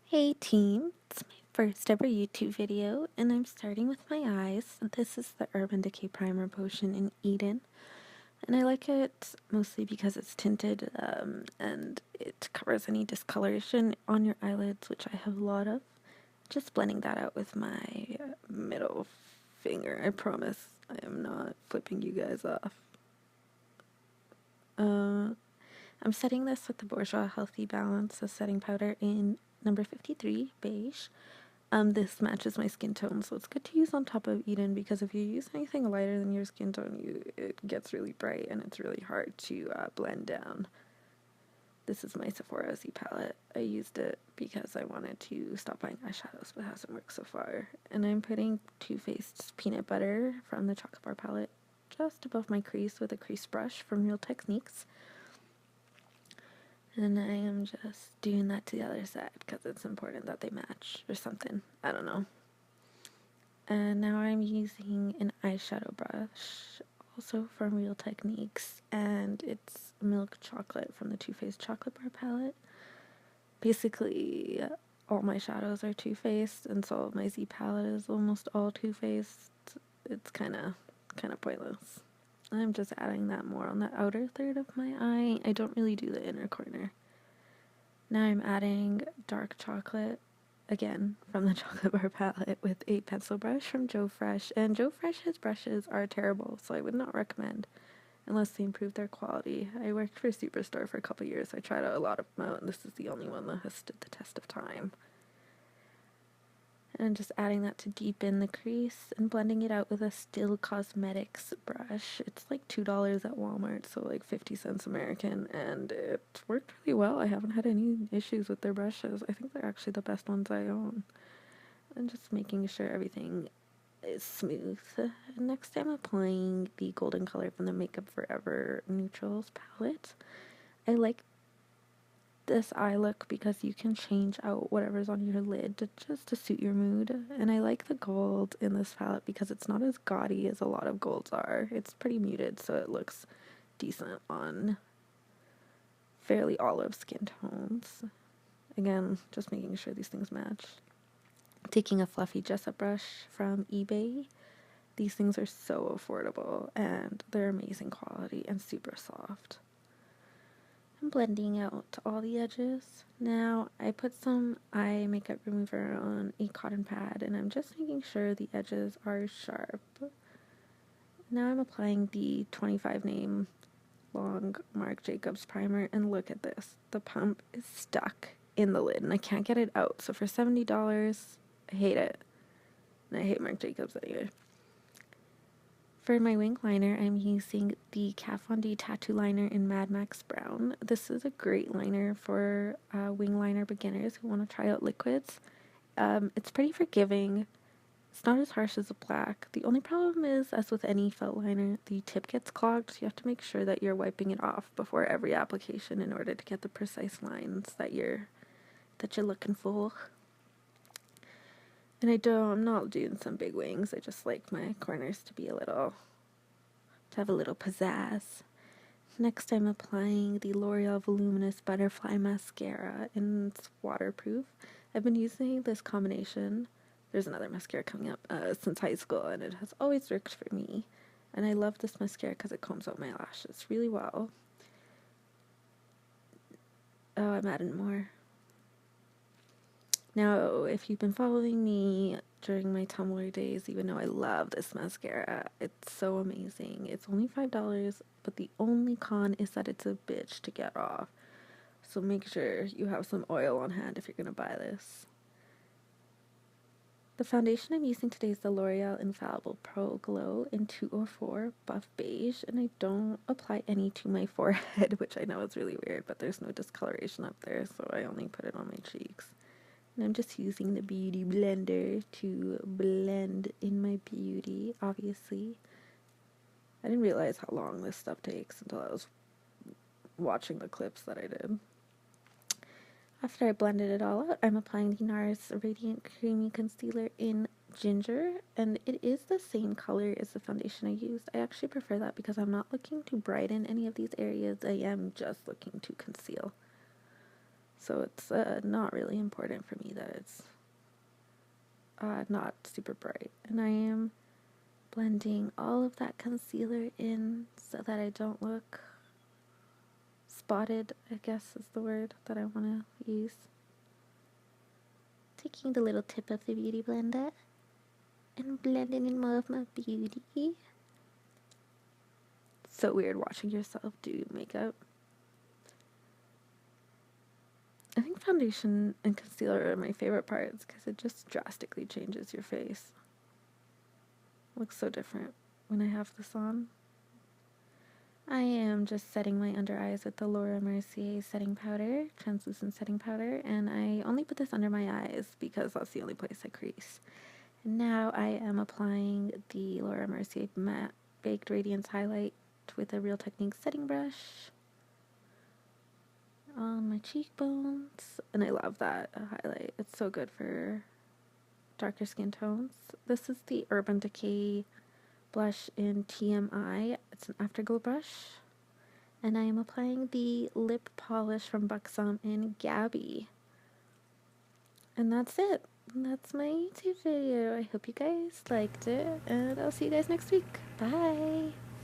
Hey team, it's my first ever YouTube video and I'm starting with my eyes. This is the Urban Decay Primer Potion in Eden and I like it mostly because it's tinted and it covers any discoloration on your eyelids, which I have a lot of. Just blending that out with my middle finger. I promise I am not flipping you guys off. I'm setting this with the Bourjois Healthy Balance, a setting powder in number 53, beige. This matches my skin tone, so it's good to use on top of Eden because if you use anything lighter than your skin tone, it gets really bright and it's really hard to blend down. This is my Sephora Z palette. I used it because I wanted to stop buying eyeshadows, but it hasn't worked so far. And I'm putting Too Faced Peanut Butter from the Chocolate Bar palette just above my crease with a crease brush from Real Techniques. And I am just doing that to the other side because it's important that they match or something. I don't know. And now I'm using an eyeshadow brush, also from Real Techniques, and it's Milk Chocolate from the Too Faced Chocolate Bar palette. Basically, all my shadows are Too Faced, and so my Z palette is almost all Too Faced. It's kind of pointless. I'm just adding that more on the outer third of my eye. I don't really do the inner corner. Now I'm adding dark chocolate, again, from the Chocolate Bar palette with a pencil brush from Joe Fresh. And Joe Fresh's brushes are terrible, so I would not recommend unless they improve their quality. I worked for Superstore for a couple years. I tried out a lot of them out, and this is the only one that has stood the test of time. And just adding that to deepen the crease and blending it out with a Still Cosmetics brush. It's like $2 at Walmart, so like 50 cents American, and it worked really well. I haven't had any issues with their brushes. I think they're actually the best ones I own. And just making sure everything is smooth. Next I'm applying the golden color from the Makeup Forever Neutrals palette. I like this eye look because you can change out whatever's on your lid just to suit your mood, and I like the gold in this palette because it's not as gaudy as a lot of golds are. It's pretty muted, so it looks decent on fairly olive skin tones. Again, just making sure these things match. Taking a fluffy Jessup brush from eBay. These things are so affordable and they're amazing quality and super soft. I'm blending out all the edges. Now I put some eye makeup remover on a cotton pad and I'm just making sure the edges are sharp. Now I'm applying the 25 name long Marc Jacobs primer, and look at this. The pump is stuck in the lid and I can't get it out. So for $70, I hate it. And I hate Marc Jacobs anyway. For my wing liner, I'm using the Kat Von D Tattoo Liner in Mad Max Brown. This is a great liner for wing liner beginners who want to try out liquids. It's pretty forgiving. It's not as harsh as a black. The only problem is, as with any felt liner, the tip gets clogged, so you have to make sure that you're wiping it off before every application in order to get the precise lines that you're looking for. And I'm not doing some big wings. I just like my corners to have a little pizzazz. Next, I'm applying the L'Oreal Voluminous Butterfly Mascara, and it's waterproof. I've been using this combination. There's another mascara coming up since high school, and it has always worked for me. And I love this mascara because it combs out my lashes really well. Oh, I'm adding more. Now, if you've been following me during my Tumblr days, you would know I love this mascara. It's so amazing. It's only $5, but the only con is that it's a bitch to get off. So make sure you have some oil on hand if you're going to buy this. The foundation I'm using today is the L'Oreal Infallible Pro Glow in 204 Buff Beige, and I don't apply any to my forehead, which I know is really weird, but there's no discoloration up there, so I only put it on my cheeks. And I'm just using the Beauty Blender to blend in my beauty, obviously. I didn't realize how long this stuff takes until I was watching the clips that I did. After I blended it all out, I'm applying the NARS Radiant Creamy Concealer in Ginger, and it is the same color as the foundation I used. I actually prefer that because I'm not looking to brighten any of these areas. I am just looking to conceal. So it's not really important for me that it's not super bright. And I am blending all of that concealer in so that I don't look spotted, I guess is the word that I want to use. Taking the little tip of the beauty blender and blending in more of my beauty. So weird watching yourself do makeup. I think foundation and concealer are my favorite parts because it just drastically changes your face. Looks so different when I have this on. I am just setting my under eyes with the Laura Mercier setting powder, translucent setting powder, and I only put this under my eyes because that's the only place I crease. And now I am applying the Laura Mercier Matte Baked Radiance highlight with a Real Technique setting brush on my cheekbones, and I love that highlight. It's so good for darker skin tones. This is the Urban Decay blush in TMI. It's an Afterglow brush, and I am applying the lip polish from Buxom in GABBY. And that's it. That's my YouTube video. I hope you guys liked it, and I'll see you guys next week. Bye!